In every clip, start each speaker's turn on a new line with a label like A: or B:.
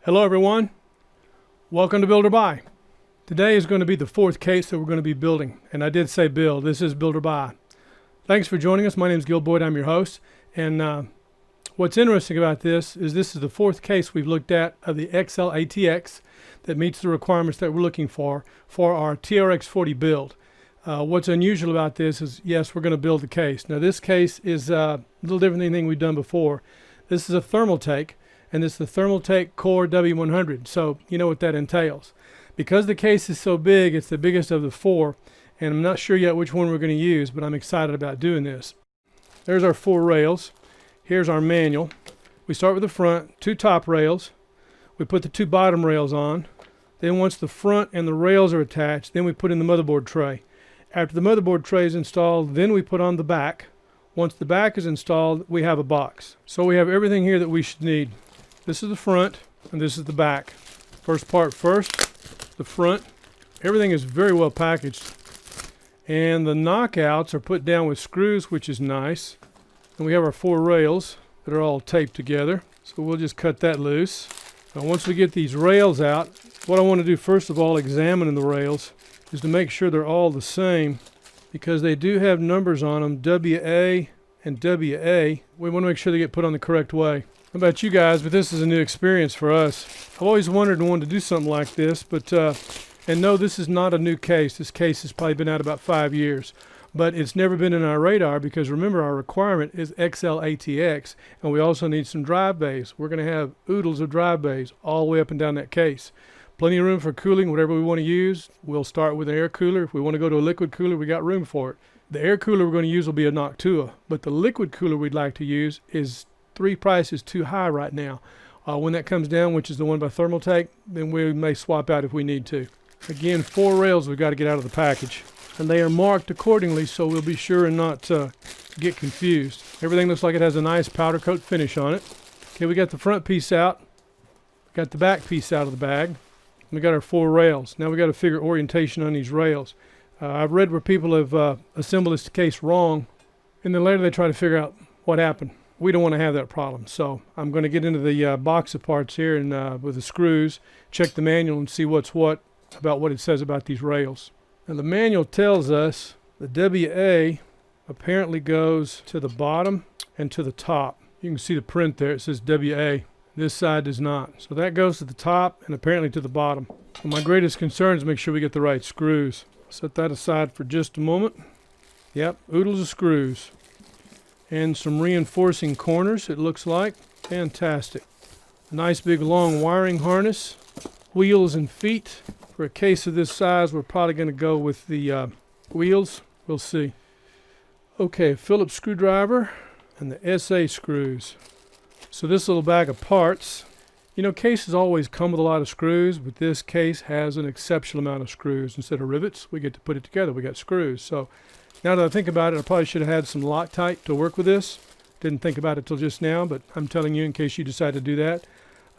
A: Hello everyone, welcome to Build or Buy. Today is going to be the fourth case that we're going to be building, and I did say build, this is Build or Buy. Thanks for joining us. My name is Gil Boyd, I'm your host, and what's interesting about this is the fourth case we've looked at of the XL-ATX that meets the requirements that we're looking for our TRX40 build. What's unusual about this is, yes, we're going to build the case. Now this case is a little different than anything we've done before. This is a Thermaltake, and this is the Thermaltake Core W100, so you know what that entails. Because the case is so big, it's the biggest of the four, and I'm not sure yet which one we're going to use, but I'm excited about doing this. There's our four rails. Here's our manual. We start with the front, two top rails. We put the two bottom rails on. Then once the front and the rails are attached, then we put in the motherboard tray. After the motherboard tray is installed, then we put on the back. Once the back is installed, we have a box. So we have everything here that we should need. This is the front, and this is the back. First part first, the front. Everything is very well packaged. And the knockouts are put down with screws, which is nice. And we have our four rails that are all taped together. So we'll just cut that loose. Now once we get these rails out, what I want to do first of all, examining the rails, is to make sure they're all the same, because they do have numbers on them, WA and WA. We want to make sure they get put on the correct way. How about you guys, but this is a new experience for us. I've always wondered and wanted to do something like this, but and no, this is not a new case. This case has probably been out about 5 years, but it's never been in our radar because remember our requirement is XL-ATX, and we also need some drive bays. We're going to have oodles of drive bays all the way up and down that case. Plenty of room for cooling, whatever we want to use. We'll start with an air cooler. If we want to go to a liquid cooler, we got room for it. The air cooler we're going to use will be a Noctua, but the liquid cooler we'd like to use is three prices too high right now. When that comes down, which is the one by Thermaltake, then we may swap out if we need to. Again, four rails we've got to get out of the package, and they are marked accordingly, so we'll be sure and not get confused. Everything looks like it has a nice powder coat finish on it. Okay, we got the front piece out, got the back piece out of the bag. We got our four rails. Now we got to figure orientation on these rails. I've read where people have assembled this case wrong, and then later they try to figure out what happened. We don't want to have that problem, so I'm going to get into the box of parts here and with the screws, check the manual and see what's what about what it says about these rails. Now the manual tells us the WA apparently goes to the bottom and to the top. You can see the print there, it says WA. This side does not. So that goes to the top and apparently to the bottom. So my greatest concern is make sure we get the right screws. Set that aside for just a moment. Yep, oodles of screws. And some reinforcing corners, it looks like. Fantastic. A nice big long wiring harness. Wheels and feet. For a case of this size, we're probably going to go with the wheels. We'll see. Okay, Phillips screwdriver and the SA screws. So this little bag of parts, you know, cases always come with a lot of screws, but this case has an exceptional amount of screws. Instead of rivets, we get to put it together. We got screws. So now that I think about it, I probably should have had some Loctite to work with this. Didn't think about it till just now, but I'm telling you in case you decide to do that.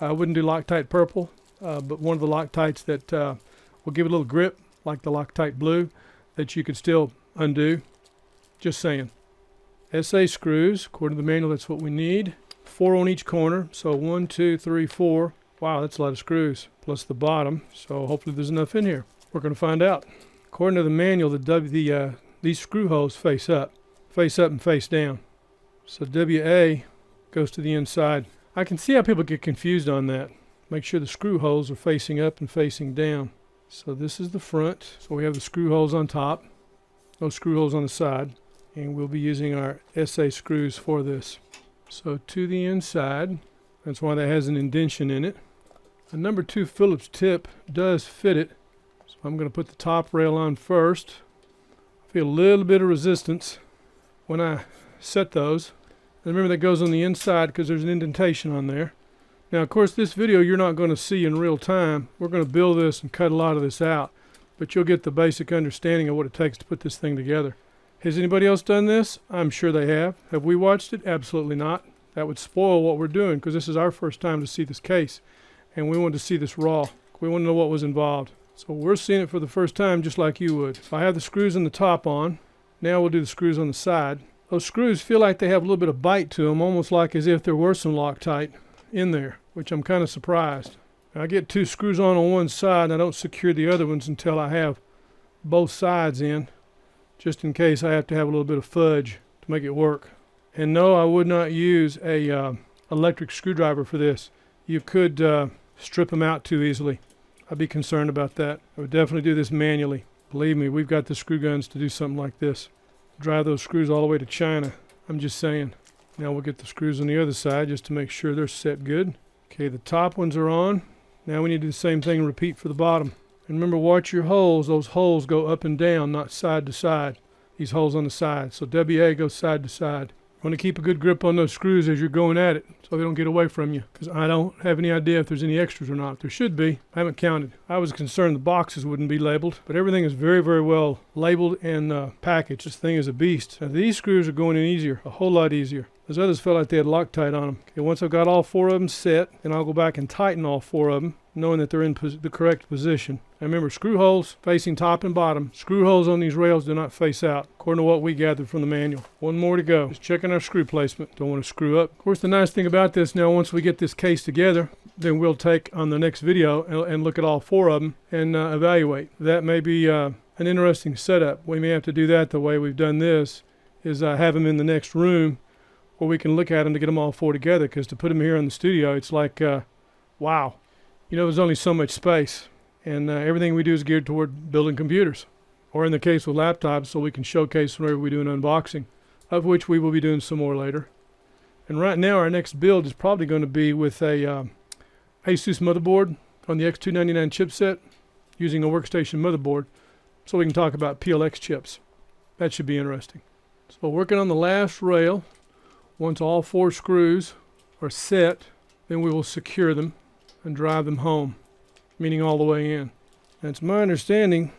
A: I wouldn't do Loctite purple, but one of the Loctites that will give it a little grip, like the Loctite blue, that you could still undo. Just saying. SA screws, according to the manual, that's what we need. 4 on each corner, so 1, 2, 3, 4. Wow, that's a lot of screws, plus the bottom, so hopefully there's enough in here. We're going to find out. According to the manual, these screw holes face up and face down. So WA goes to the inside. I can see how people get confused on that. Make sure the screw holes are facing up and facing down. So this is the front. So we have the screw holes on top, no screw holes on the side, and we'll be using our SA screws for this. So to the inside, that's why that has an indentation in it. A number 2 Phillips tip does fit it. So I'm going to put the top rail on first. I feel a little bit of resistance when I set those. And remember that goes on the inside because there's an indentation on there. Now of course this video you're not going to see in real time. We're going to build this and cut a lot of this out. But you'll get the basic understanding of what it takes to put this thing together. Has anybody else done this? I'm sure they have. Have we watched it? Absolutely not. That would spoil what we're doing because this is our first time to see this case. And we wanted to see this raw. We want to know what was involved. So we're seeing it for the first time just like you would. So I have the screws on the top on. Now we'll do the screws on the side. Those screws feel like they have a little bit of bite to them, almost like as if there were some Loctite in there, which I'm kind of surprised. I get 2 screws on one side and I don't secure the other ones until I have both sides in, just in case I have to have a little bit of fudge to make it work. And no, I would not use a electric screwdriver for this. You could strip them out too easily. I'd be concerned about that. I would definitely do this manually. Believe me, we've got the screw guns to do something like this. Drive those screws all the way to China. I'm just saying. Now we'll get the screws on the other side just to make sure they're set good. Okay, the top ones are on. Now we need to do the same thing and repeat for the bottom. And remember, watch your holes. Those holes go up and down, not side to side. These holes on the side. So WA goes side to side. You want to keep a good grip on those screws as you're going at it so they don't get away from you, because I don't have any idea if there's any extras or not. There should be. I haven't counted. I was concerned the boxes wouldn't be labeled, but everything is very, very well labeled and packaged. This thing is a beast. Now these screws are going in easier, a whole lot easier. Those others felt like they had Loctite on them. Okay, once I've got all 4 of them set, then I'll go back and tighten all 4 of them, knowing that they're in the correct position. Now remember, screw holes facing top and bottom. Screw holes on these rails do not face out, according to what we gathered from the manual. 1 more to go. Just checking our screw placement. Don't want to screw up. Of course, the nice thing about this now, once we get this case together, then we'll take on the next video and look at all 4 of them and evaluate. That may be an interesting setup. We may have to do that the way we've done this, is have them in the next room where we can look at them to get them all 4 together, because to put them here in the studio, it's like, wow. You know, there's only so much space, and everything we do is geared toward building computers, or in the case with laptops, so we can showcase whenever we do an unboxing, of which we will be doing some more later. And right now, our next build is probably going to be with a Asus motherboard on the X299 chipset, using a workstation motherboard, so we can talk about PLX chips. That should be interesting. So working on the last rail. Once all 4 screws are set, then we will secure them and drive them home, meaning all the way in. And it's my understanding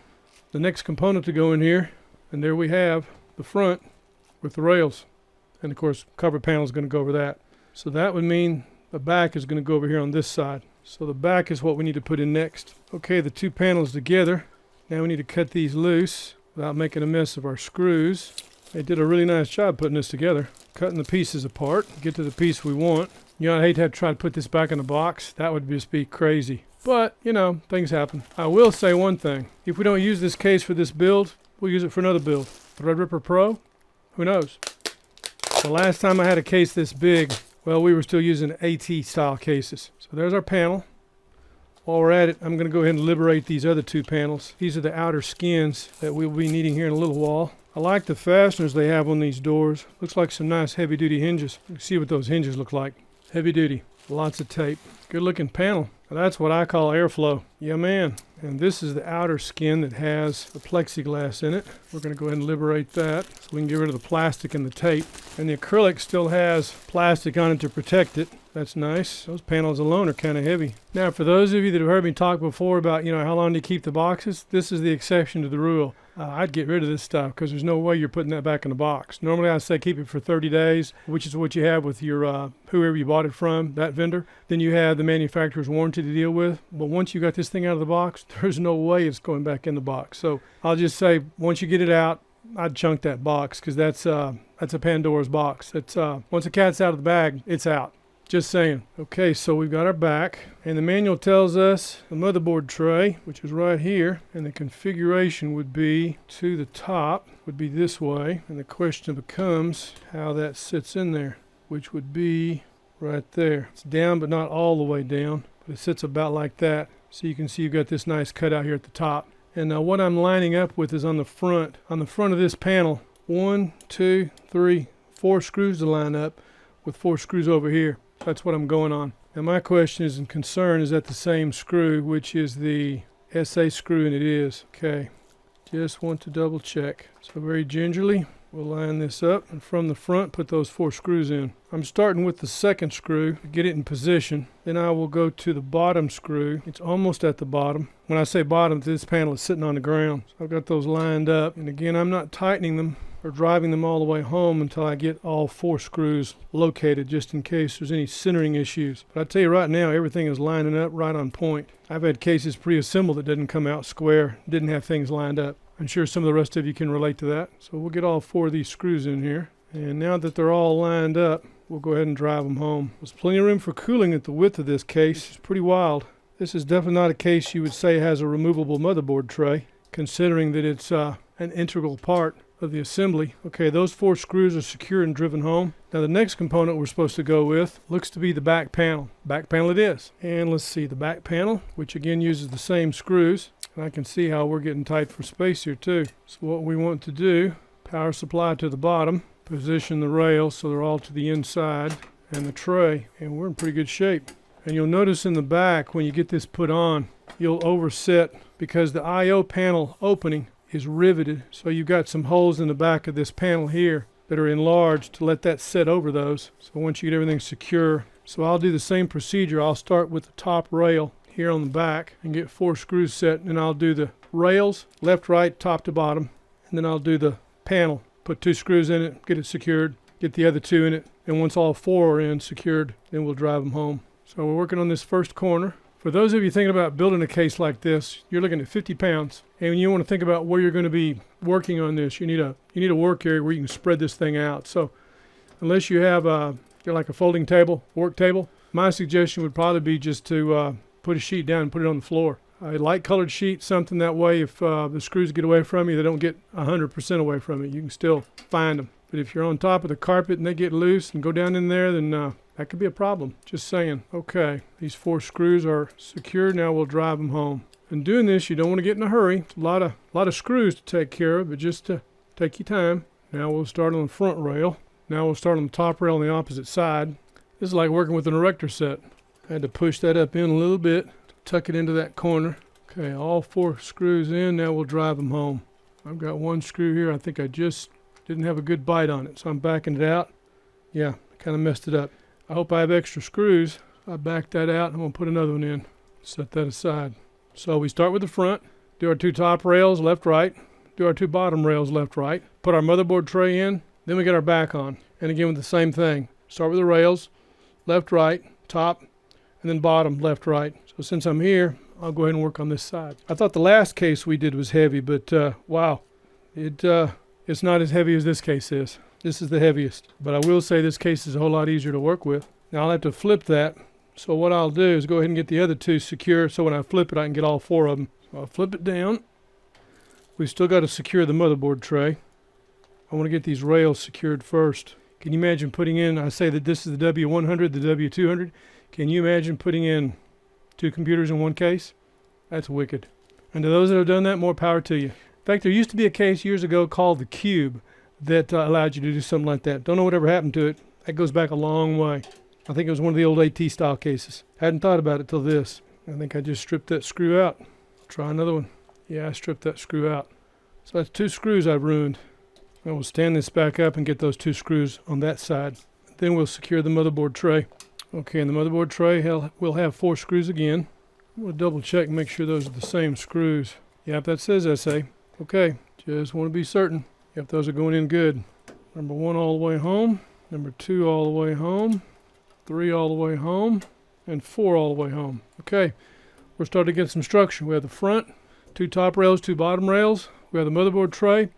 A: the next component to go in here, and there we have the front with the rails. And of course, cover panel is going to go over that. So that would mean the back is going to go over here on this side. So the back is what we need to put in next. Okay, the 2 panels together. Now we need to cut these loose without making a mess of our screws. They did a really nice job putting this together, cutting the pieces apart, get to the piece we want. You know, I'd hate to have to try to put this back in the box. That would just be crazy. But, you know, things happen. I will say one thing. If we don't use this case for this build, we'll use it for another build. Threadripper Pro? Who knows? The last time I had a case this big, well, we were still using AT style cases. So there's our panel. While we're at it, I'm going to go ahead and liberate these other 2 panels. These are the outer skins that we'll be needing here in a little while. I like the fasteners they have on these doors. Looks like some nice heavy duty hinges. You can see what those hinges look like. Heavy duty. Lots of tape. Good looking panel. Now that's what I call airflow. Yeah, man. And this is the outer skin that has the plexiglass in it. We're going to go ahead and liberate that so we can get rid of the plastic and the tape. And the acrylic still has plastic on it to protect it. That's nice. Those panels alone are kind of heavy. Now, for those of you that have heard me talk before about, you know, how long do you keep the boxes, this is the exception to the rule. I'd get rid of this stuff because there's no way you're putting that back in the box. Normally I say keep it for 30 days, which is what you have with your whoever you bought it from, that vendor. Then you have the manufacturer's warranty to deal with. But once you got this thing out of the box, there's no way it's going back in the box. So I'll just say once you get it out, I'd chunk that box, because that's a Pandora's box. That's once the cat's out of the bag, it's out. Just saying. Okay, so we've got our back, and the manual tells us the motherboard tray, which is right here, and the configuration would be to the top, would be this way, and the question becomes how that sits in there, which would be right there. It's down, but not all the way down, but it sits about like that. So you can see you've got this nice cutout here at the top. And now what I'm lining up with is on the front of this panel, 1, 2, 3, 4 screws to line up with 4 screws over here. That's what I'm going on. Now my question is and concern is that the same screw, which is the SA screw, and it is. Okay, just want to double check. So very gingerly, we'll line this up, and from the front, put those 4 screws in. I'm starting with the second screw to get it in position. Then I will go to the bottom screw. It's almost at the bottom. When I say bottom, this panel is sitting on the ground. So I've got those lined up. And again, I'm not tightening them or driving them all the way home until I get all 4 screws located, just in case there's any centering issues. But I tell you right now, everything is lining up right on point. I've had cases pre-assembled that didn't come out square, didn't have things lined up. I'm sure some of the rest of you can relate to that. So we'll get all 4 of these screws in here. And now that they're all lined up, we'll go ahead and drive them home. There's plenty of room for cooling at the width of this case. It's pretty wild. This is definitely not a case you would say has a removable motherboard tray, considering that it's an integral part of the assembly. Okay, those 4 screws are secure and driven home. Now the next component we're supposed to go with looks to be the back panel. Back panel it is. And let's see, the back panel, which again uses the same screws. And I can see how we're getting tight for space here too. So what we want to do, power supply to the bottom, position the rails so they're all to the inside, and the tray, and we're in pretty good shape. And you'll notice in the back when you get this put on, you'll overset because the I/O panel opening is riveted, so you've got some holes in the back of this panel here that are enlarged to let that set over those. So once you get everything secure, so I'll do the same procedure. I'll start with the top rail here on the back and get 4 screws set, and I'll do the rails left, right, top to bottom, and then I'll do the panel, put 2 screws in it, get it secured, get the other 2 in it, and once all 4 are in secured, then we'll drive them home. So we're working on this first corner. For those of you thinking about building a case like this, you're looking at 50 pounds, and you want to think about where you're going to be working on this. You need a work area where you can spread this thing out. So unless you have like a folding table, work table, my suggestion would probably be just to put a sheet down and put it on the floor. A light colored sheet, something that way if the screws get away from you, they don't get 100% away from you. You can still find them. But if you're on top of the carpet and they get loose and go down in there, then that could be a problem. Just saying. Okay, these 4 screws are secure. Now we'll drive them home. And doing this, you don't want to get in a hurry. It's a lot of screws to take care of, but just to take your time. Now we'll start on the front rail. Now we'll start on the top rail on the opposite side. This is like working with an erector set. I had to push that up in a little bit, tuck it into that corner. Okay, all 4 screws in. Now we'll drive them home. I've got 1 screw here. I think I just didn't have a good bite on it, so I'm backing it out. Yeah, I kind of messed it up. I hope I have extra screws. I backed that out. I'm going to put another one in. Set that aside. So we start with the front, do our 2 top rails left, right, do our 2 bottom rails left, right, put our motherboard tray in, then we get our back on. And again with the same thing. Start with the rails, left, right, top, and then bottom, left, right. So since I'm here, I'll go ahead and work on this side. I thought the last case we did was heavy, but wow, it's not as heavy as this case is. This is the heaviest, but I will say this case is a whole lot easier to work with. Now I'll have to flip that. So what I'll do is go ahead and get the other 2 secure, so when I flip it I can get all 4 of them. So I'll flip it down. We've still got to secure the motherboard tray. I want to get these rails secured first. Can you imagine putting in, I say that this is the W100, the W200. Can you imagine putting in 2 computers in 1 case? That's wicked. And to those that have done that, more power to you. In fact, there used to be a case years ago called the Cube that allowed you to do something like that. Don't know whatever happened to it. That goes back a long way. I think it was one of the old AT style cases. Hadn't thought about it till this. I think I just stripped that screw out. Try another one. Yeah, I stripped that screw out. So that's 2 screws I've ruined. I will stand this back up and get those 2 screws on that side. Then we'll secure the motherboard tray. Okay, and the motherboard tray will have 4 screws again. I'm going to double check and make sure those are the same screws. Yep, that says SA. Okay, just want to be certain. Yep, those are going in good. Number 1 all the way home. Number 2 all the way home. 3 all the way home. And 4 all the way home. Okay, we're starting to get some structure. We have the front, 2 top rails, 2 bottom rails. We have the motherboard tray.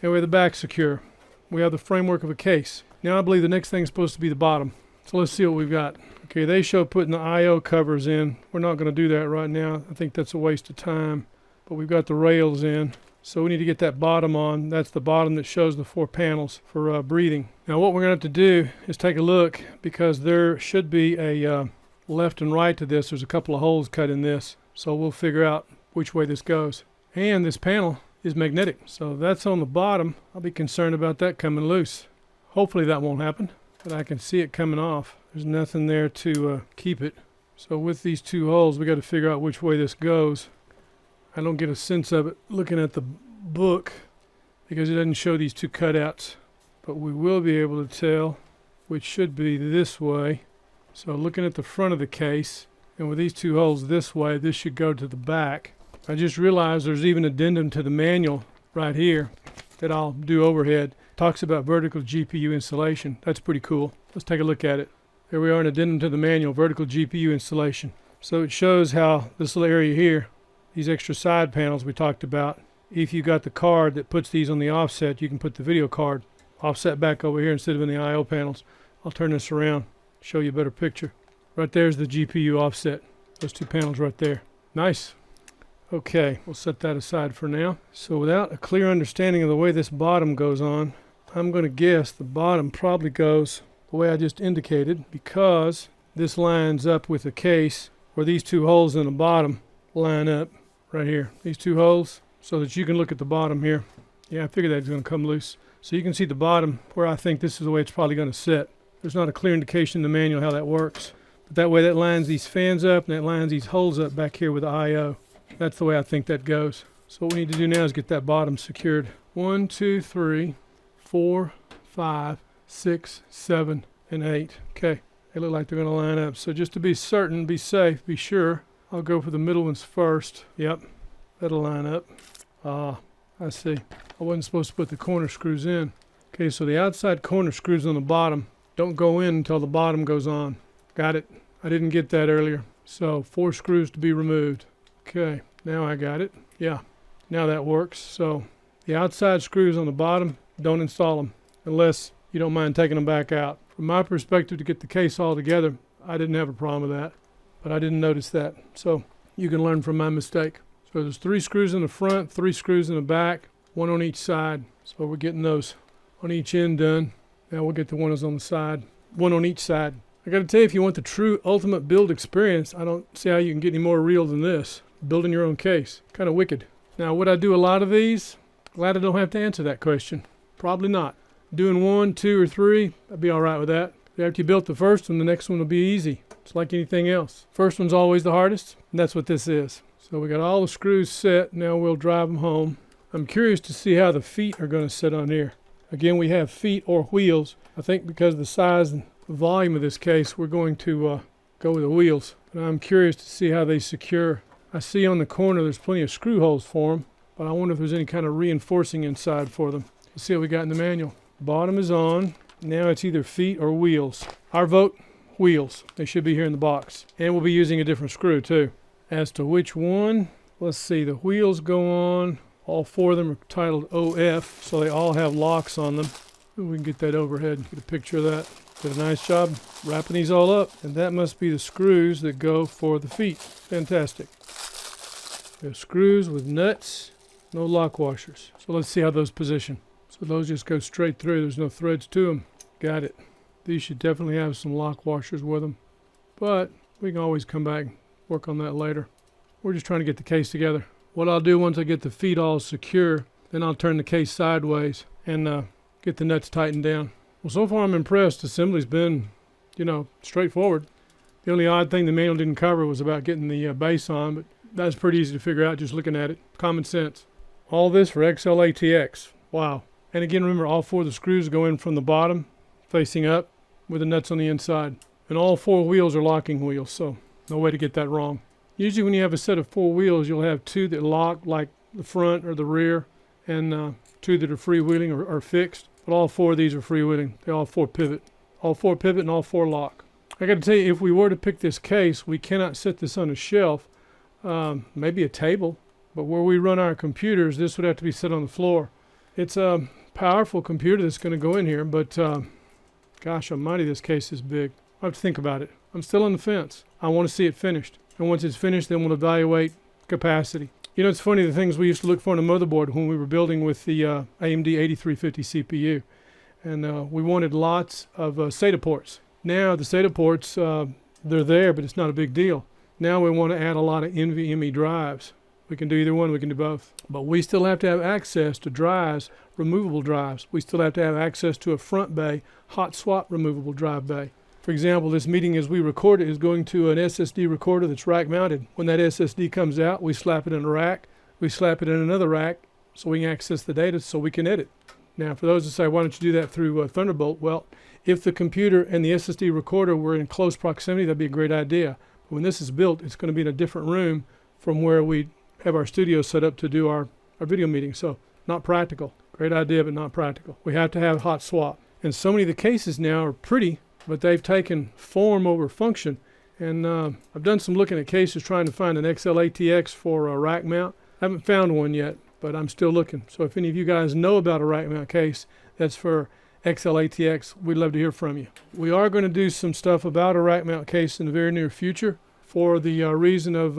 A: And we have the back secure. We have the framework of a case. Now I believe the next thing is supposed to be the bottom. So let's see what we've got. Okay, they show putting the I/O covers in. We're not going to do that right now. I think that's a waste of time. But we've got the rails in. So we need to get that bottom on. That's the bottom that shows the 4 panels for breathing. Now what we're going to have to do is take a look, because there should be a left and right to this. There's a couple of holes cut in this. So we'll figure out which way this goes. And this panel is magnetic. So that's on the bottom. I'll be concerned about that coming loose. Hopefully that won't happen, but I can see it coming off. There's nothing there to keep it. So with these 2 holes, we got to figure out which way this goes. I don't get a sense of it looking at the book because it doesn't show these 2 cutouts, but we will be able to tell which should be this way. So looking at the front of the case, and with these 2 holes this way, this should go to the back. I just realized there's even an addendum to the manual right here that I'll do overhead. Talks about vertical GPU installation. That's pretty cool. Let's take a look at it. There we are, an addendum to the manual, vertical GPU installation. So it shows how this little area here, these extra side panels we talked about, if you got the card that puts these on the offset, you can put the video card offset back over here instead of in the I/O panels. I'll turn this around, show you a better picture. Right there's the GPU offset. Those two panels right there. Nice. Okay, we'll set that aside for now. So without a clear understanding of the way this bottom goes on, I'm going to guess the bottom probably goes the way I just indicated, because this lines up with the case where these two holes in the bottom line up right here. These two holes, so that you can look at the bottom here. Yeah, I figured that was going to come loose. So you can see the bottom where I think this is the way it's probably going to sit. There's not a clear indication in the manual how that works. But that way that lines these fans up and that lines these holes up back here with the I/O. That's the way I think that goes. So what we need to do now is get that bottom secured. 1, 2, 3, 4, 5, 6, 7, and 8. Okay, they look like they're going to line up. So just to be certain, be safe, be sure, I'll go for the middle ones first. Yep, that'll line up. I see. I wasn't supposed to put the corner screws in. Okay, so the outside corner screws on the bottom don't go in until the bottom goes on. Got it? I didn't get that earlier. So 4 screws to be removed. Okay, now I got it. Yeah, now that works. So the outside screws on the bottom, don't install them unless you don't mind taking them back out. From my perspective, to get the case all together, I didn't have a problem with that, but I didn't notice that. So you can learn from my mistake. So there's 3 screws in the front, 3 screws in the back, 1 on each side. So we're getting those on each end done. Now we'll get the ones on the side, 1 on each side. I got to tell you, if you want the true ultimate build experience, I don't see how you can get any more real than this. Building your own case. Kind of wicked. Now, would I do a lot of these? Glad I don't have to answer that question. Probably not. Doing 1, 2, or 3, I'd be all right with that. After you built the first one, the next one will be easy. It's like anything else. First one's always the hardest, and that's what this is. So we got all the screws set. Now we'll drive them home. I'm curious to see how the feet are going to sit on here. Again, we have feet or wheels. I think because of the size and the volume of this case, we're going to go with the wheels. But I'm curious to see how they secure. I see on the corner there's plenty of screw holes for them, but I wonder if there's any kind of reinforcing inside for them. Let's see what we got in the manual. Bottom is on. Now it's either feet or wheels. Our vote, wheels. They should be here in the box. And we'll be using a different screw too. As to which one, let's see. The wheels go on. All 4 of them are titled OF, so they all have locks on them. We can get that overhead, get a picture of that. Did a nice job wrapping these all up. And that must be the screws that go for the feet. Fantastic. We have screws with nuts, no lock washers. So let's see how those position. So those just go straight through. There's no threads to them. Got it. These should definitely have some lock washers with them. But we can always come back and work on that later. We're just trying to get the case together. What I'll do once I get the feet all secure, then I'll turn the case sideways and get the nuts tightened down. Well, so far I'm impressed. Assembly's been, straightforward. The only odd thing the manual didn't cover was about getting the base on, but that's pretty easy to figure out just looking at it. Common sense. All this for XL-ATX. Wow. And again, remember, all 4 of the screws go in from the bottom, facing up, with the nuts on the inside. And all 4 wheels are locking wheels, so no way to get that wrong. Usually when you have a set of 4 wheels, you'll have 2 that lock, like the front or the rear, and 2 that are freewheeling or fixed. But all 4 of these are freewheeling. They all 4 pivot. All 4 pivot and all 4 lock. I got to tell you, if we were to pick this case, we cannot set this on a shelf, maybe a table. But where we run our computers, this would have to be set on the floor. It's a powerful computer that's going to go in here, but gosh almighty, this case is big. I have to think about it. I'm still on the fence. I want to see it finished. And once it's finished, then we'll evaluate capacity. You know, it's funny, the things we used to look for in a motherboard when we were building with the AMD 8350 CPU. And we wanted lots of SATA ports. Now the SATA ports, they're there, but it's not a big deal. Now we want to add a lot of NVMe drives. We can do either one, we can do both. But we still have to have access to drives, removable drives. We still have to have access to a front bay, hot swap removable drive bay. For example, this meeting as we record it is going to an SSD recorder that's rack mounted. When that SSD comes out, we slap it in a rack, we slap it in another rack so we can access the data so we can edit. Now, for those that say, why don't you do that through Thunderbolt? Well, if the computer and the SSD recorder were in close proximity, that'd be a great idea. But when this is built, it's going to be in a different room from where we have our studio set up to do our video meeting. So, not practical. Great idea, but not practical. We have to have hot swap. And so many of the cases now are pretty, but they've taken form over function. And I've done some looking at cases trying to find an XL-ATX for a rack mount. I haven't found one yet, but I'm still looking. So if any of you guys know about a rack mount case that's for XL-ATX, we'd love to hear from you. We are going to do some stuff about a rack mount case in the very near future. for the reason of,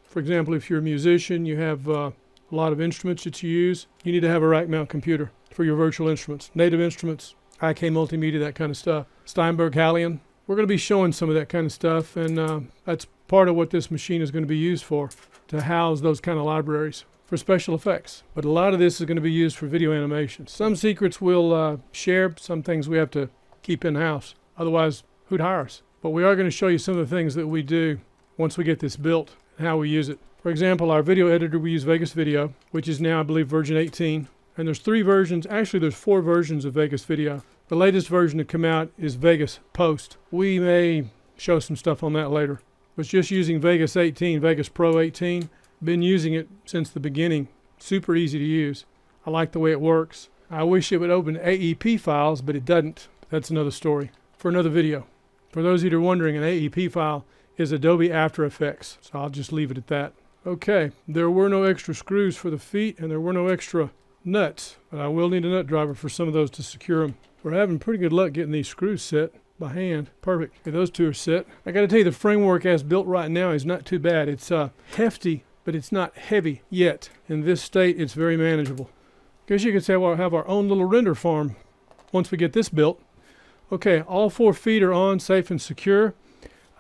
A: for example, if you're a musician, you have a lot of instruments that you use, you need to have a rack mount computer for your virtual instruments, native instruments, IK Multimedia, that kind of stuff. Steinberg Hallian. We're going to be showing some of that kind of stuff, and that's part of what this machine is going to be used for, to house those kind of libraries for special effects. But a lot of this is going to be used for video animation. Some secrets we'll share, some things we have to keep in-house. Otherwise, who'd hire us? But we are going to show you some of the things that we do once we get this built and how we use it. For example, our video editor, we use Vegas Video, which is now, I believe, version 18. And there's 3 versions. Actually, there's 4 versions of Vegas Video. The latest version to come out is Vegas Post. We may show some stuff on that later. Was just using Vegas 18, Vegas Pro 18. Been using it since the beginning. Super easy to use. I like the way it works. I wish it would open AEP files, but it doesn't. That's another story for another video. For those of you who are wondering, an AEP file is Adobe After Effects. So I'll just leave it at that. Okay, there were no extra screws for the feet, and there were no extra nuts. But I will need a nut driver for some of those to secure them. We're having pretty good luck getting these screws set by hand. Perfect. Okay, those 2 are set. I got to tell you, the framework as built right now is not too bad. It's hefty, but it's not heavy yet. In this state, it's very manageable. Guess you could say we'll have our own little render farm once we get this built. Okay, all 4 feet are on, safe and secure.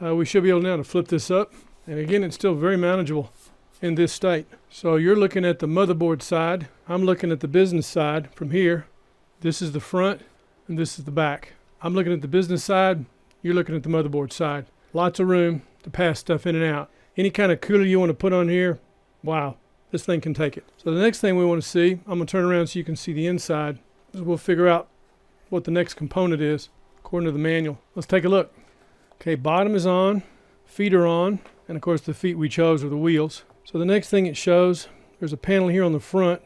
A: We should be able now to flip this up. And again, it's still very manageable in this state. So you're looking at the motherboard side. I'm looking at the business side from here. This is the front, and this is the back. I'm looking at the business side. You're looking at the motherboard side. Lots of room to pass stuff in and out. Any kind of cooler you want to put on here, wow, this thing can take it. So the next thing we want to see, I'm going to turn around so you can see the inside. We'll figure out what the next component is according to the manual. Let's take a look. Okay, bottom is on, feet are on, and of course the feet we chose are the wheels. So the next thing it shows, there's a panel here on the front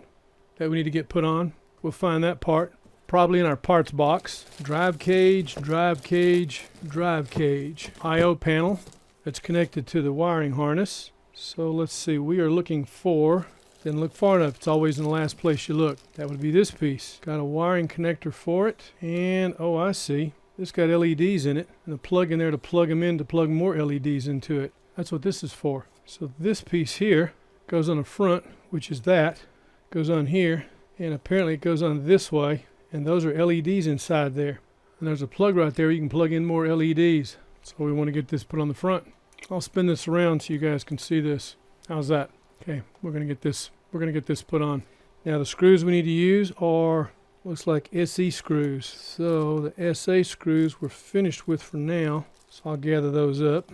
A: that we need to get put on. We'll find that part, probably in our parts box. Drive cage, drive cage, drive cage. I/O panel that's connected to the wiring harness. So let's see, we are looking for, didn't look far enough, it's always in the last place you look. That would be this piece. Got a wiring connector for it, and oh, I see. This got LEDs in it, and a plug in there to plug them in to plug more LEDs into it. That's what this is for. So this piece here goes on the front, which is that, goes on here, and apparently it goes on this way, and those are LEDs inside there. And there's a plug right there, you can plug in more LEDs. So we want to get this put on the front. I'll spin this around so you guys can see this. How's that? Okay, we're gonna get this put on. Now the screws we need to use are, looks like SE screws. So the SA screws we're finished with for now. So I'll gather those up.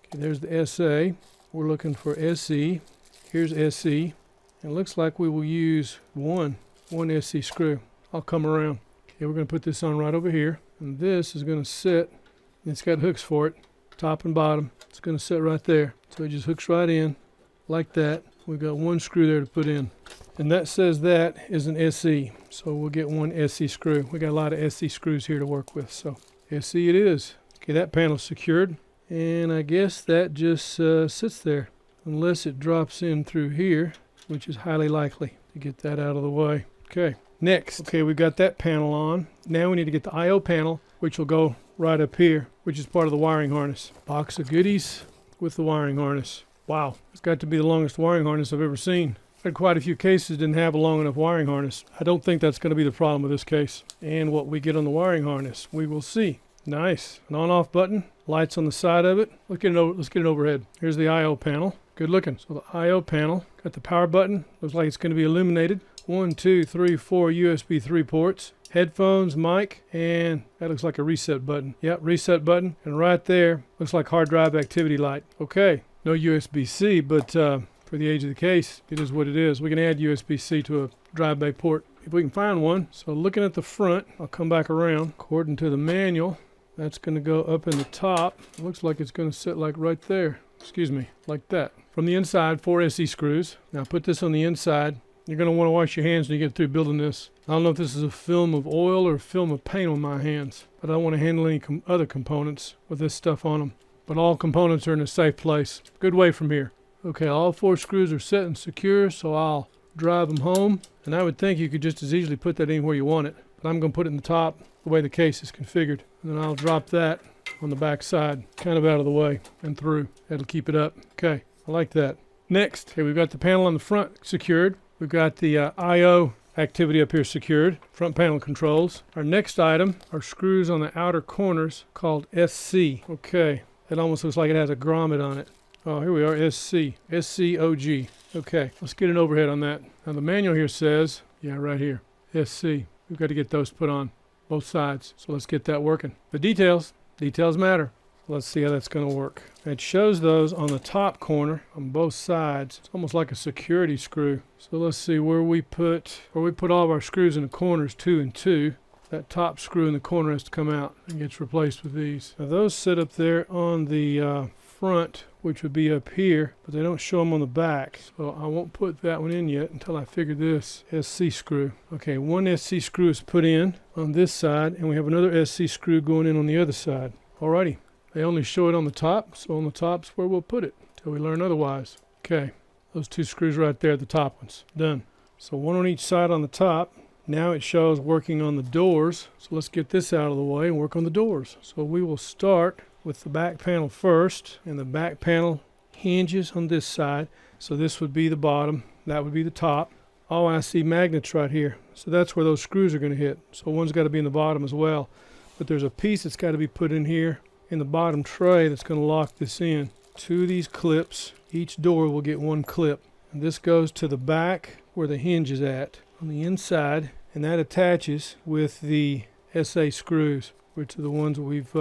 A: Okay, there's the SA. We're looking for SE. Here's SE. And it looks like we will use one SE screw. I'll come around. Okay, we're going to put this on right over here. And this is going to sit, and it's got hooks for it, top and bottom. It's going to sit right there. So it just hooks right in like that. We've got 1 screw there to put in. And that says that is an SE. So we'll get 1 SE screw. We got a lot of SE screws here to work with. So SE it is. Okay, that panel's secured. And I guess that just sits there. Unless it drops in through here, which is highly likely, to get that out of the way. Okay, next. Okay, we've got that panel on. Now we need to get the I/O panel, which will go right up here, which is part of the wiring harness. Box of goodies with the wiring harness. Wow, it's got to be the longest wiring harness I've ever seen. Had quite a few cases didn't have a long enough wiring harness. I don't think that's going to be the problem with this case. And what we get on the wiring harness, we will see. Nice. An on-off button. Lights on the side of it. Let's get it overhead. Here's the I/O panel. Good looking. So the I/O panel. Got the power button. Looks like it's going to be illuminated. 1, 2, 3, 4 USB 3 ports. Headphones, mic, and that looks like a reset button. Yep, reset button. And right there, looks like hard drive activity light. Okay. No USB-C, but for the age of the case, it is what it is. We can add USB-C to a drive bay port if we can find one. So looking at the front, I'll come back around. According to the manual, that's going to go up in the top. It looks like it's going to sit like right there. Excuse me, like that. From the inside, 4 SE screws. Now put this on the inside. You're going to want to wash your hands when you get through building this. I don't know if this is a film of oil or a film of paint on my hands, but I don't want to handle any other components with this stuff on them. But all components are in a safe place. Good way from here. Okay, all 4 screws are set and secure, so I'll drive them home. And I would think you could just as easily put that anywhere you want it. But I'm going to put it in the top the way the case is configured. And then I'll drop that on the back side, kind of out of the way and through. That'll keep it up. Okay, I like that. Next, okay, we've got the panel on the front secured. We've got the I/O activity up here secured. Front panel controls. Our next item are screws on the outer corners called SC. Okay, it almost looks like it has a grommet on it. Oh, here we are, SC. SCOG. Okay, let's get an overhead on that. Now the manual here says, yeah, right here, SC. We've got to get those put on both sides. So let's get that working. The details matter. Let's see how that's going to work. It shows those on the top corner on both sides. It's almost like a security screw. So let's see where we put all of our screws in the corners, 2 and 2. That top screw in the corner has to come out and gets replaced with these. Now those sit up there on the front, which would be up here, but they don't show them on the back. So I won't put that one in yet until I figure this SC screw. Okay, one SC screw is put in on this side, and we have another SC screw going in on the other side. Alrighty. They only show it on the top, so on the top's where we'll put it till we learn otherwise. Okay, those 2 screws right there, the top ones, done. So one on each side on the top. Now it shows working on the doors. So let's get this out of the way and work on the doors. So we will start with the back panel first, and the back panel hinges on this side. So this would be the bottom, that would be the top. Oh, I see magnets right here. So that's where those screws are going to hit. So one's got to be in the bottom as well. But there's a piece that's got to be put in here in the bottom tray that's going to lock this in. 2 of these clips. Each door will get 1 clip. And this goes to the back where the hinge is at on the inside, and that attaches with the SA screws, which are the ones that we've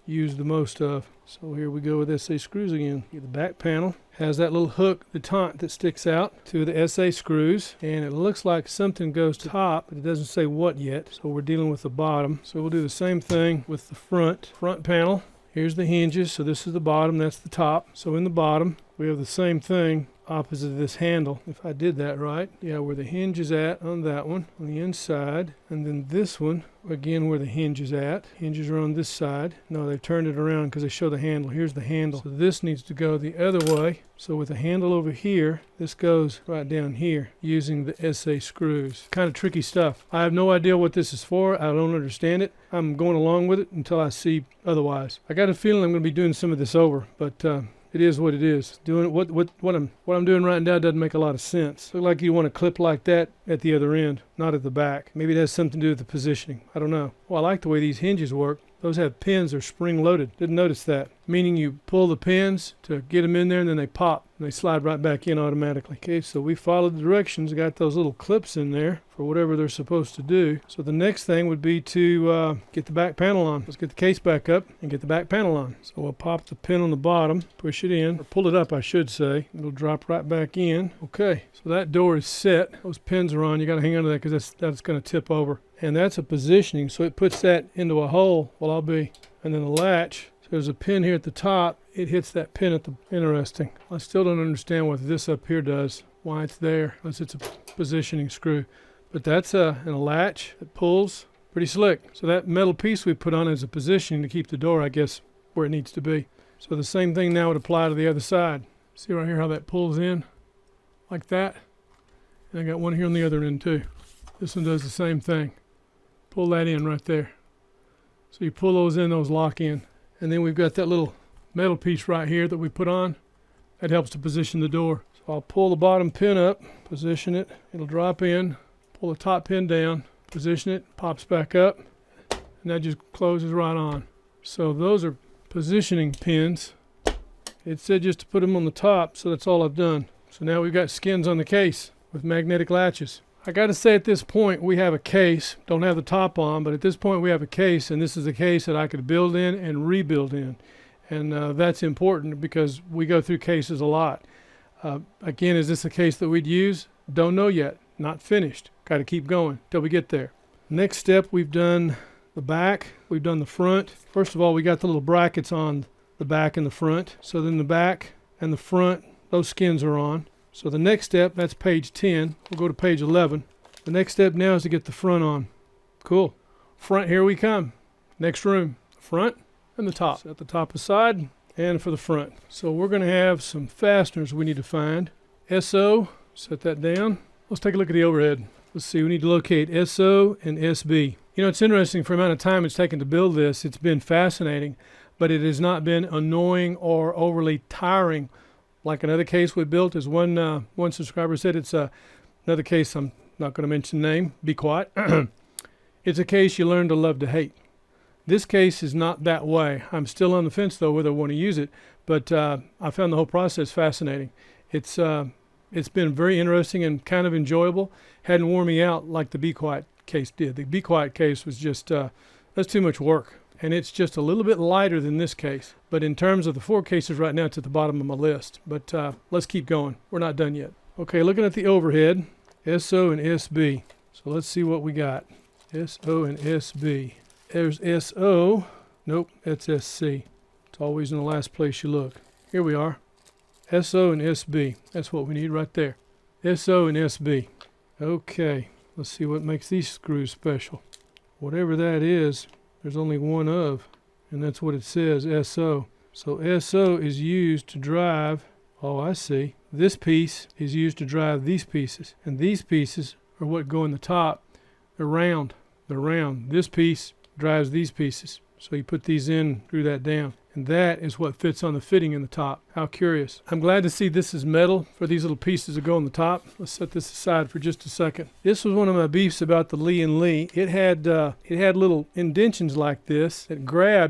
A: used the most of. So here we go with SA screws again. The back panel has that little hook, the taunt that sticks out to the SA screws, and it looks like something goes to the top, but it doesn't say what yet. So we're dealing with the bottom. So we'll do the same thing with the front panel. Here's the hinges, so this is the bottom, that's the top. So in the bottom, we have the same thing opposite of this handle, if I did that right. Yeah, where the hinge is at on that one, on the inside. And then this one, again where the hinge is at. Hinges are on this side. No, they've turned it around because they show the handle. Here's the handle. So this needs to go the other way. So with the handle over here, this goes right down here using the SA screws. Kind of tricky stuff. I have no idea what this is for. I don't understand it. I'm going along with it until I see otherwise. I got a feeling I'm going to be doing some of this over, but it is what it is. Doing what I'm doing right now doesn't make a lot of sense. Look like you want a clip like that at the other end, not at the back. Maybe it has something to do with the positioning. I don't know. Well, I like the way these hinges work. Those have pins, they're spring loaded. Didn't notice that. Meaning you pull the pins to get them in there and then they pop and they slide right back in automatically. Okay, so we followed the directions, got those little clips in there for whatever they're supposed to do. So the next thing would be to get the back panel on. Let's get the case back up and get the back panel on. So we'll pop the pin on the bottom, push it in, or pull it up I should say. It'll drop right back in. Okay, so that door is set. Those pins are on. You got to hang on to that because that's going to tip over. And that's a positioning, so it puts that into a hole. Well, I'll be, and then the latch. So there's a pin here at the top. It hits that pin at the, interesting. I still don't understand what this up here does, why it's there, unless it's a positioning screw. But that's a latch that pulls, pretty slick. So that metal piece we put on is a positioning to keep the door, I guess, where it needs to be. So the same thing now would apply to the other side. See right here how that pulls in, like that. And I got one here on the other end too. This one does the same thing. Pull that in right there. So you pull those in, those lock in. And then we've got that little metal piece right here that we put on. That helps to position the door. So I'll pull the bottom pin up, position it. It'll drop in, pull the top pin down, position it, pops back up, and that just closes right on. So those are positioning pins. It said just to put them on the top, so that's all I've done. So now we've got skins on the case with magnetic latches. I got to say at this point we have a case, don't have the top on, but at this point we have a case, and this is a case that I could build in and rebuild in. And that's important because we go through cases a lot. Again, is this a case that we'd use? Don't know yet. Not finished. Got to keep going till we get there. Next step, we've done the back, we've done the front. First of all, we got the little brackets on the back and the front. So then the back and the front, those skins are on. So the next step, that's page 10. We'll go to page 11. The next step now is to get the front on. Cool. Front, here we come. Next room, front and the top. At the top of the side and for the front. So we're going to have some fasteners we need to find. SO, set that down. Let's take a look at the overhead. Let's see, we need to locate SO and SB. You know, it's interesting for the amount of time it's taken to build this. It's been fascinating. but it has not been annoying or overly tiring. Like another case we built, as one subscriber said, it's another case, I'm not going to mention the name, be quiet. It's a case you learn to love to hate. This case is not that way. I'm still on the fence though whether I want to use it, but I found the whole process fascinating. It's been very interesting and kind of enjoyable. Hadn't worn me out like the Be Quiet case did. The Be Quiet case was just, that's too much work. And it's just a little bit lighter than this case. But in terms of the 4 cases right now, it's at the bottom of my list. But let's keep going. We're not done yet. Okay, looking at the overhead, SO and SB. So let's see what we got. SO and SB. There's SO. Nope, that's SC. It's always in the last place you look. Here we are. SO and SB. That's what we need right there. SO and SB. Okay, let's see what makes these screws special. Whatever that is, there's only one of, and that's what it says, SO. So SO is used to drive, oh I see, this piece is used to drive these pieces. And these pieces are what go in the top. They're round. They're round. This piece drives these pieces. So you put these in, screw that down. And that is what fits on the fitting in the top. How curious. I'm glad to see this is metal for these little pieces that go on the top. Let's set this aside for just a second. This was one of my beefs about the Lee & Lee. It had little indentions like this that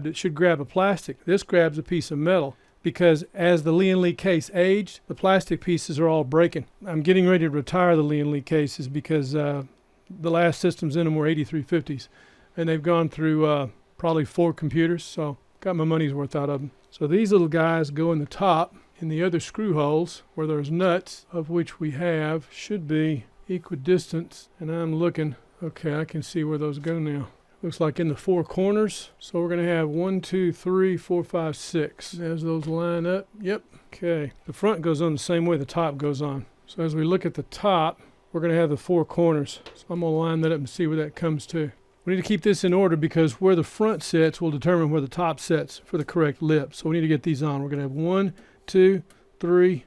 A: it should grab a plastic. This grabs a piece of metal because as the Lee & Lee case aged, the plastic pieces are all breaking. I'm getting ready to retire the Lee & Lee cases because the last systems in them were 8350s. And they've gone through probably 4 computers, so got my money's worth out of them. So these little guys go in the top in the other screw holes where there's nuts, of which we have, should be equidistant. And I'm looking, okay, I can see where those go now. Looks like in the 4 corners. So we're going to have 1, 2, 3, 4, 5, 6. As those line up, yep, okay. The front goes on the same way the top goes on. So as we look at the top, we're going to have the 4 corners. So I'm going to line that up and see where that comes to. We need to keep this in order because where the front sits will determine where the top sits for the correct lip. So we need to get these on. We're going to have 1, 2, 3,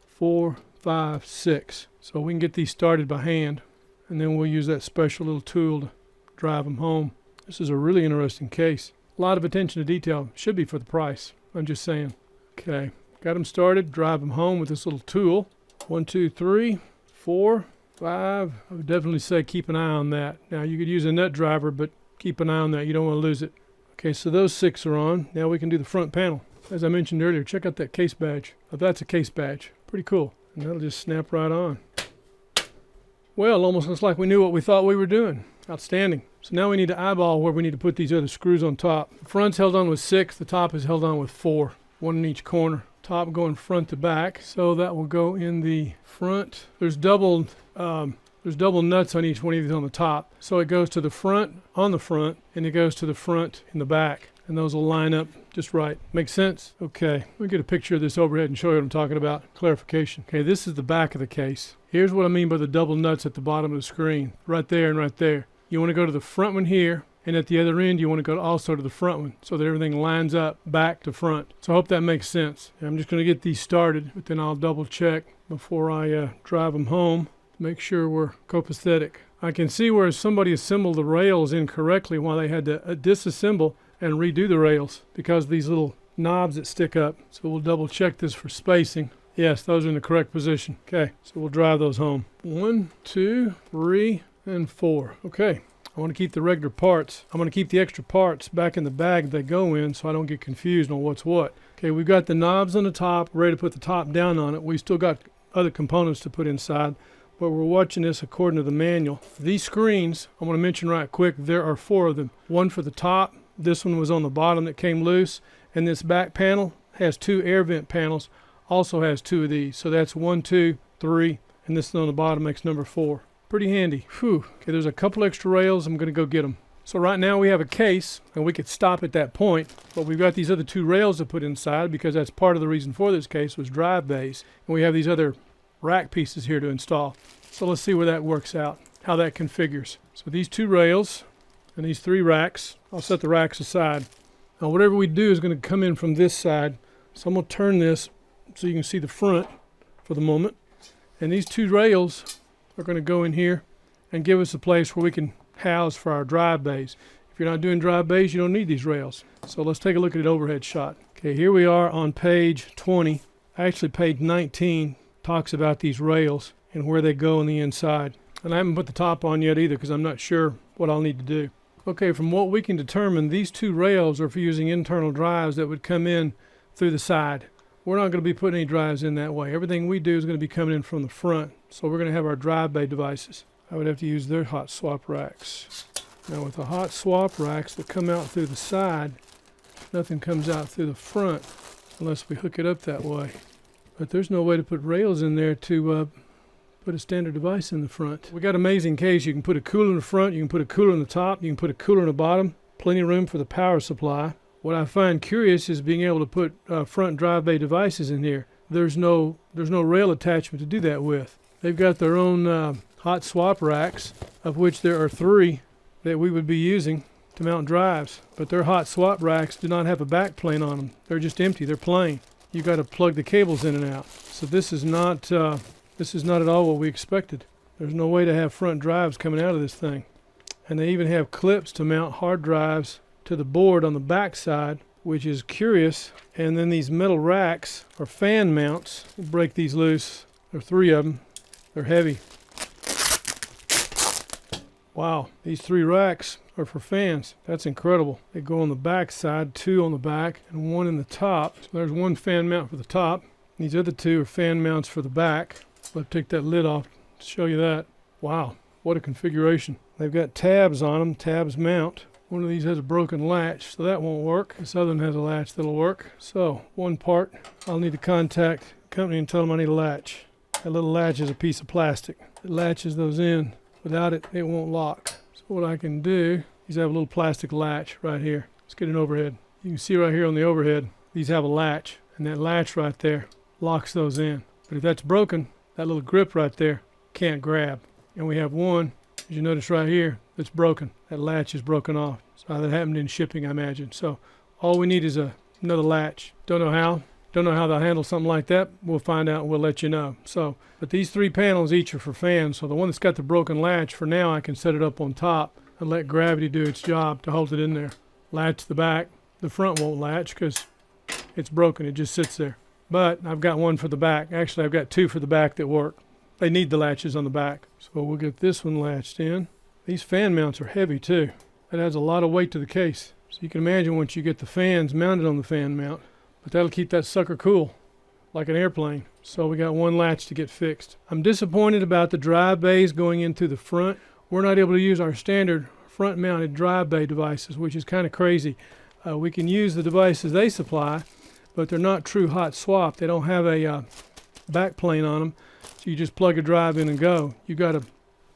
A: 4, 5, 6. So we can get these started by hand, and then we'll use that special little tool to drive them home. This is a really interesting case. A lot of attention to detail. Should be for the price. I'm just saying. Okay, got them started. Drive them home with this little tool. 1, 2, 3, 4, 5. I would definitely say keep an eye on that. Now you could use a nut driver, but keep an eye on that. You don't want to lose it. Okay, so those 6 are on. Now we can do the front panel. As I mentioned earlier, check out that case badge. Oh, that's a case badge. Pretty cool. And that'll just snap right on. Well, almost looks like we knew what we thought we were doing. Outstanding. So now we need to eyeball where we need to put these other screws on top. The front's held on with 6. The top is held on with 4. 1 in each corner. Top going front to back. So that will go in the front. There's double nuts on each one of these on the top. So it goes to the front on the front, and it goes to the front in the back. And those will line up just right. Make sense? Okay. Let me get a picture of this overhead and show you what I'm talking about. Clarification. Okay, this is the back of the case. Here's what I mean by the double nuts at the bottom of the screen. Right there and right there. You want to go to the front one here, and at the other end you want to go also to the front one so that everything lines up back to front. So I hope that makes sense. I'm just going to get these started, but then I'll double check before I drive them home to make sure we're copacetic. I can see where somebody assembled the rails incorrectly while they had to disassemble and redo the rails because of these little knobs that stick up. So we'll double check this for spacing. Yes, those are in the correct position. Okay, so we'll drive those home. 1, 2, 3, and 4. Okay, I want to keep the regular parts. I'm going to keep the extra parts back in the bag they go in so I don't get confused on what's what. Okay, we've got the knobs on the top, ready to put the top down on it. We still got other components to put inside, but we're watching this according to the manual. These screens, I want to mention right quick, there are 4 of them. One for the top. This one was on the bottom that came loose, and this back panel has 2 air vent panels, also has 2 of these. So that's 1, 2, 3, and this one on the bottom makes number 4. Pretty handy. Whew. Okay, there's a couple extra rails. I'm going to go get them. So right now we have a case, and we could stop at that point, but we've got these other 2 rails to put inside because that's part of the reason for this case was drive bays. And we have these other rack pieces here to install. So let's see where that works out, how that configures. So these 2 rails and these 3 racks, I'll set the racks aside. Now whatever we do is going to come in from this side. So I'm going to turn this so you can see the front for the moment. And these 2 rails are going to go in here and give us a place where we can house for our drive bays. If you're not doing drive bays, you don't need these rails. So let's take a look at an overhead shot. Okay, here we are on page 20. Actually, page 19 talks about these rails and where they go on the inside. And I haven't put the top on yet either because I'm not sure what I'll need to do. Okay, from what we can determine, these two rails are for using internal drives that would come in through the side. We're not going to be putting any drives in that way. Everything we do is going to be coming in from the front. So we're going to have our drive bay devices. I would have to use their hot swap racks. Now with the hot swap racks that come out through the side, nothing comes out through the front unless we hook it up that way. But there's no way to put rails in there to put a standard device in the front. We got an amazing case. You can put a cooler in the front, you can put a cooler in the top, you can put a cooler in the bottom, plenty of room for the power supply. What I find curious is being able to put front drive bay devices in here. There's no rail attachment to do that with. They've got their own hot swap racks, of which there are 3 that we would be using to mount drives. But their hot swap racks do not have a back plane on them. They're just empty. They're plain. You got to plug the cables in and out. So this is not at all what we expected. There's no way to have front drives coming out of this thing. And they even have clips to mount hard drives to the board on the back side, which is curious. And then these metal racks are fan mounts. We'll break these loose. There are 3 of them. They're heavy. Wow, these 3 racks are for fans. That's incredible. They go on the back side, 2 on the back and 1 in the top. So there's 1 fan mount for the top. These other 2 are fan mounts for the back. Let's take that lid off to show you that. Wow, what a configuration. They've got tabs on them, tabs mount. One of these has a broken latch, so that won't work. This other one has a latch that'll work. So one part, I'll need to contact the company and tell them I need a latch. That little latch is a piece of plastic. It latches those in. Without it, it won't lock. So what I can do is have a little plastic latch right here. Let's get an overhead. You can see right here on the overhead, these have a latch, and that latch right there locks those in. But if that's broken, that little grip right there can't grab. And we have one, as you notice right here, that's broken. That latch is broken off. So that happened in shipping, I imagine. So all we need is another latch. Don't know how they'll handle something like that. We'll find out and we'll let you know. So, but these 3 panels each are for fans. So the one that's got the broken latch, for now I can set it up on top and let gravity do its job to hold it in there. Latch the back. The front won't latch because it's broken. It just sits there. But I've got one for the back. Actually, I've got 2 for the back that work. They need the latches on the back. So we'll get this one latched in. These fan mounts are heavy too. That adds a lot of weight to the case. So you can imagine once you get the fans mounted on the fan mount, but that'll keep that sucker cool, like an airplane. So we got 1 latch to get fixed. I'm disappointed about the drive bays going in through the front. We're not able to use our standard front mounted drive bay devices, which is kind of crazy. We can use the devices they supply, but they're not true hot swap. They don't have a back plane on them. So you just plug a drive in and go. You got to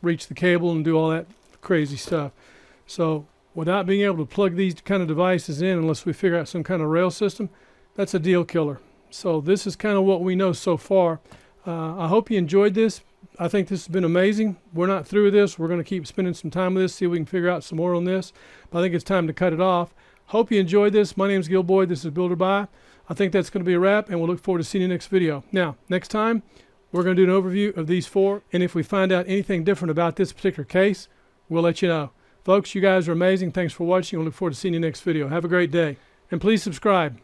A: reach the cable and do all that crazy stuff. So without being able to plug these kind of devices in, unless we figure out some kind of rail system, that's a deal killer. So this is kind of what we know so far. I hope you enjoyed this. I think this has been amazing. We're not through with this. We're going to keep spending some time with this, see if we can figure out some more on this. But I think it's time to cut it off. Hope you enjoyed this. My name is Gil Boyd. This is Builder Buy. I think that's going to be a wrap, and we'll look forward to seeing you next video. Now, next time, we're going to do an overview of these 4, and if we find out anything different about this particular case, we'll let you know. Folks, you guys are amazing. Thanks for watching. We'll look forward to seeing you next video. Have a great day, and please subscribe.